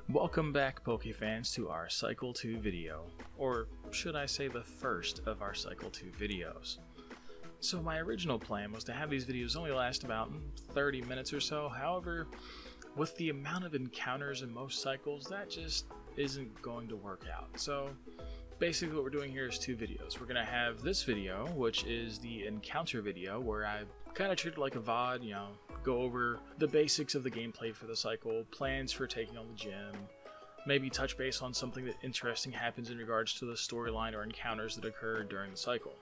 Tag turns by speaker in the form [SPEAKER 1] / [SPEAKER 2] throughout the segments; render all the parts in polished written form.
[SPEAKER 1] Welcome back, Poke fans, to our Cycle 2 video, or should I say the first of our Cycle 2 videos. So my original plan was to have these videos only last about 30 minutes or so. However, with the amount of encounters in most cycles, that just isn't going to work out. So basically what we're doing here is two videos. We're going to have this video, which is the encounter video, where I kind of treat it like a VOD, go over the basics of the gameplay for the cycle, plans for taking on the gym, maybe touch base on something that interesting happens in regards to the storyline or encounters that occur during the cycle.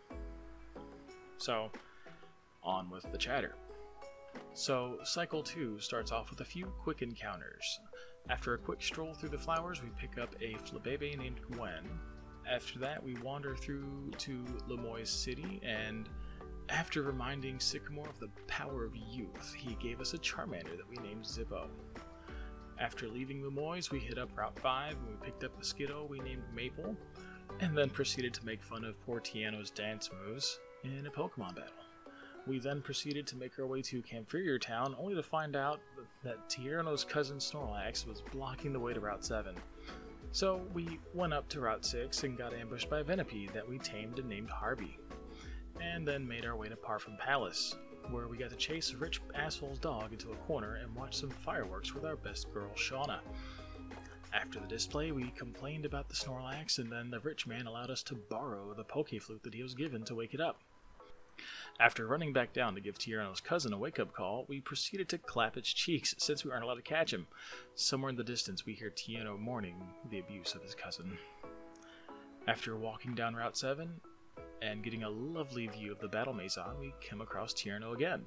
[SPEAKER 1] So, on with the chatter. So, Cycle 2 starts off with a few quick encounters. After a quick stroll through the flowers, we pick up a flabebe named Gwen. After that, we wander through to Lemoy's city, and after reminding Sycamore of the power of youth, he gave us a Charmander that we named Zippo. After leaving Lemoy's, we hit up Route 5 and we picked up a Skiddo we named Maple, and then proceeded to make fun of poor Tiano's dance moves in a Pokemon battle. We then proceeded to make our way to Camphirier Town, only to find out that Tierno's cousin Snorlax was blocking the way to Route 7. So we went up to Route 6 and got ambushed by a Venipede that we tamed and named Harvey, and then made our way to Parfum Palace, where we got to chase a rich asshole's dog into a corner and watch some fireworks with our best girl, Shauna. After the display, we complained about the Snorlax, and then the rich man allowed us to borrow the Poke Flute that he was given to wake it up. After running back down to give Tierno's cousin a wake-up call, we proceeded to clap its cheeks since we aren't allowed to catch him. Somewhere in the distance, we hear Tierno mourning the abuse of his cousin. After walking down Route 7, and getting a lovely view of the Battle Maison, we come across Tierno again,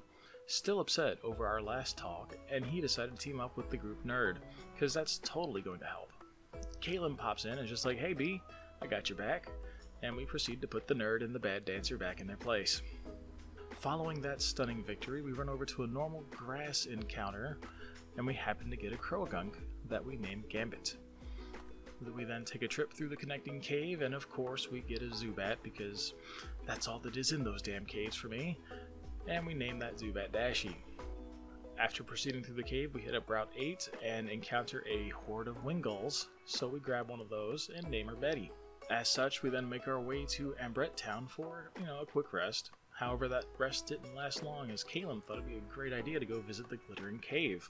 [SPEAKER 1] still upset over our last talk, and he decided to team up with the group Nerd, because that's totally going to help. Kaylin pops in and is just like, "Hey B, I got your back," and we proceed to put the Nerd and the Bad Dancer back in their place. Following that stunning victory, we run over to a normal grass encounter, and we happen to get a Croagunk that we named Gambit. We then take a trip through the connecting cave, and of course we get a Zubat, because that's all that is in those damn caves for me, and we name that Zubat Dashi. After proceeding through the cave, we hit up Route 8 and encounter a horde of Wingulls, so we grab one of those and name her Betty. As such, we then make our way to Ambret Town for, a quick rest. However, that rest didn't last long, as Kaylin thought it'd be a great idea to go visit the Glittering Cave.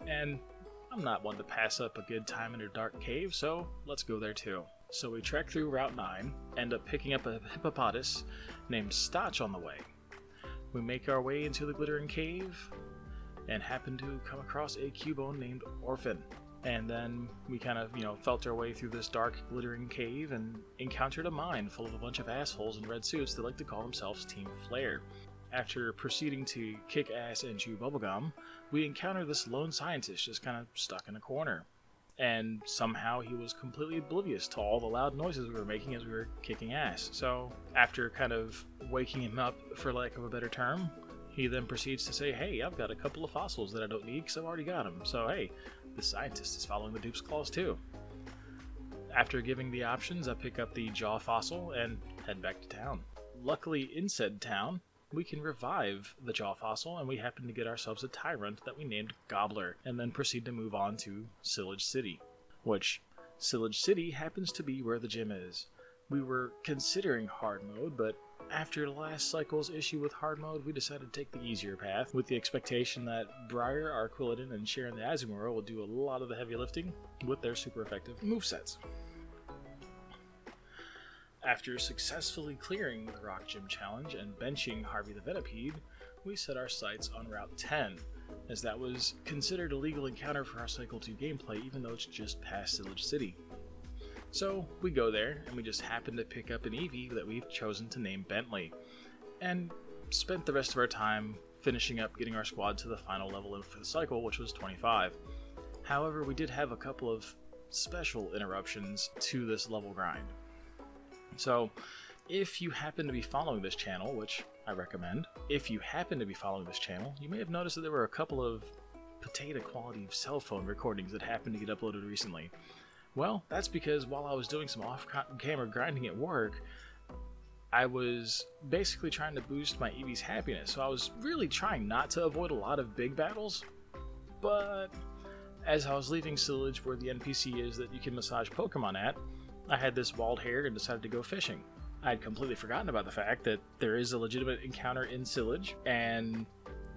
[SPEAKER 1] And I'm not one to pass up a good time in a dark cave, so let's go there too. So we trek through Route 9, end up picking up a hippopotamus named Stotch on the way. We make our way into the Glittering Cave, and happen to come across a Cubone named Orphan. And then we kind of, felt our way through this dark, glittering cave and encountered a mine full of a bunch of assholes in red suits that like to call themselves Team Flare. After proceeding to kick ass and chew bubblegum, we encounter this lone scientist just kind of stuck in a corner. And somehow he was completely oblivious to all the loud noises we were making as we were kicking ass. So after kind of waking him up, for lack of a better term, he then proceeds to say, "Hey, I've got a couple of fossils that I don't need because I've already got them. So hey, the scientist is following the dupe's claws too." After giving the options, I pick up the jaw fossil and head back to town. Luckily, in said town, we can revive the jaw fossil, and we happen to get ourselves a tyrant that we named Gobbler, and then proceed to move on to Sillage City, which Sillage City happens to be where the gym is. We were considering hard mode, but after last cycle's issue with hard mode, we decided to take the easier path, with the expectation that Briar, Arquillidan, and Sharon the Azumarill will do a lot of the heavy lifting with their super effective movesets. After successfully clearing the Rock Gym Challenge and benching Harvey the Venipede, we set our sights on Route 10, as that was considered a legal encounter for our Cycle 2 gameplay, even though it's just past Sillage City. So we go there, and we just happen to pick up an Eevee that we've chosen to name Bentley, and spent the rest of our time finishing up getting our squad to the final level for the cycle, which was 25. However, we did have a couple of special interruptions to this level grind. So, if you happen to be following this channel, which I recommend, if you happen to be following this channel, you may have noticed that there were a couple of potato quality cell phone recordings that happened to get uploaded recently. Well, that's because while I was doing some off-camera grinding at work, I was basically trying to boost my Eevee's happiness, so I was really trying not to avoid a lot of big battles, but as I was leaving Sillage, where the NPC is that you can massage Pokemon at, I had this walled hair and decided to go fishing. I had completely forgotten about the fact that there is a legitimate encounter in Sillage, and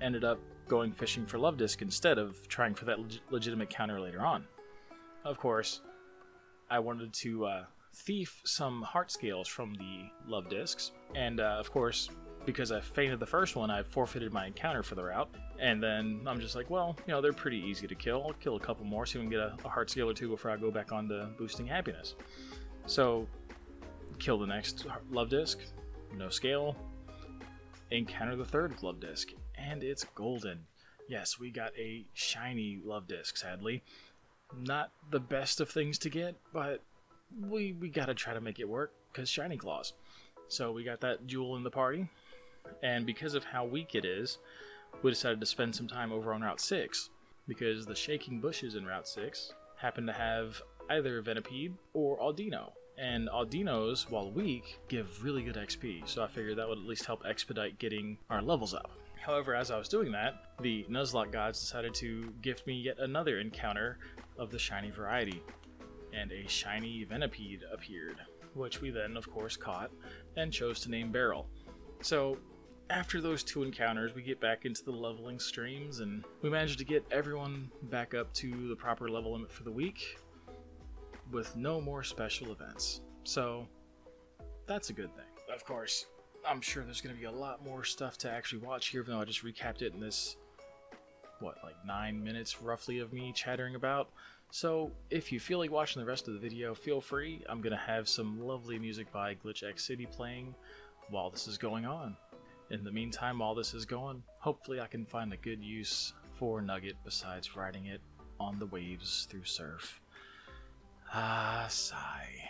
[SPEAKER 1] ended up going fishing for Love Disc instead of trying for that legitimate counter later on. Of course, I wanted to thief some heart scales from the Love Discs, and of course, because I fainted the first one, I forfeited my encounter for the route. And then I'm just like, well, you know, they're pretty easy to kill. I'll kill a couple more so we can get a heart scale or two before I go back on to boosting happiness. So, kill the next Love Disc, no scale, encounter the third Love Disc, and it's golden. Yes, we got a shiny Love Disc, sadly. Not the best of things to get, but we gotta try to make it work, because shiny claws. So we got that jewel in the party, and because of how weak it is, we decided to spend some time over on Route 6, because the shaking bushes in Route 6 happen to have either Venipede or Audino. And Audinos, while weak, give really good XP, so I figured that would at least help expedite getting our levels up. However, as I was doing that, the Nuzlocke gods decided to gift me yet another encounter of the shiny variety, and a shiny Venipede appeared, which we then, of course, caught and chose to name Beryl. So, after those two encounters, we get back into the leveling streams, and we managed to get everyone back up to the proper level limit for the week, with no more special events. So, that's a good thing. Of course, I'm sure there's going to be a lot more stuff to actually watch here, even though I just recapped it in this, 9 minutes roughly of me chattering about. So, if you feel like watching the rest of the video, feel free. I'm going to have some lovely music by GlitchX City playing while this is going on. In the meantime, while this is going, hopefully I can find a good use for Nugget besides riding it on the waves through surf. Ah, sigh.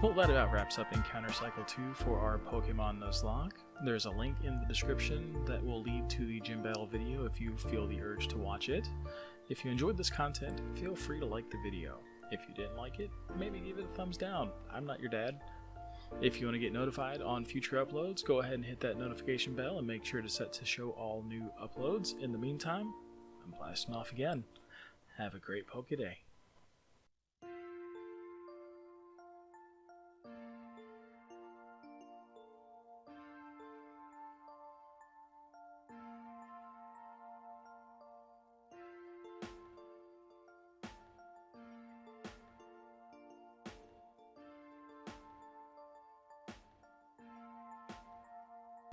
[SPEAKER 1] Well, that about wraps up Encounter Cycle 2 for our Pokemon Nuzlocke. There's a link in the description that will lead to the gym battle video if you feel the urge to watch it. If you enjoyed this content, feel free to like the video. If you didn't like it, maybe give it a thumbs down. I'm not your dad. If you want to get notified on future uploads, go ahead and hit that notification bell and make sure to set to show all new uploads. In the meantime, I'm blasting off again. Have a great Pokeday.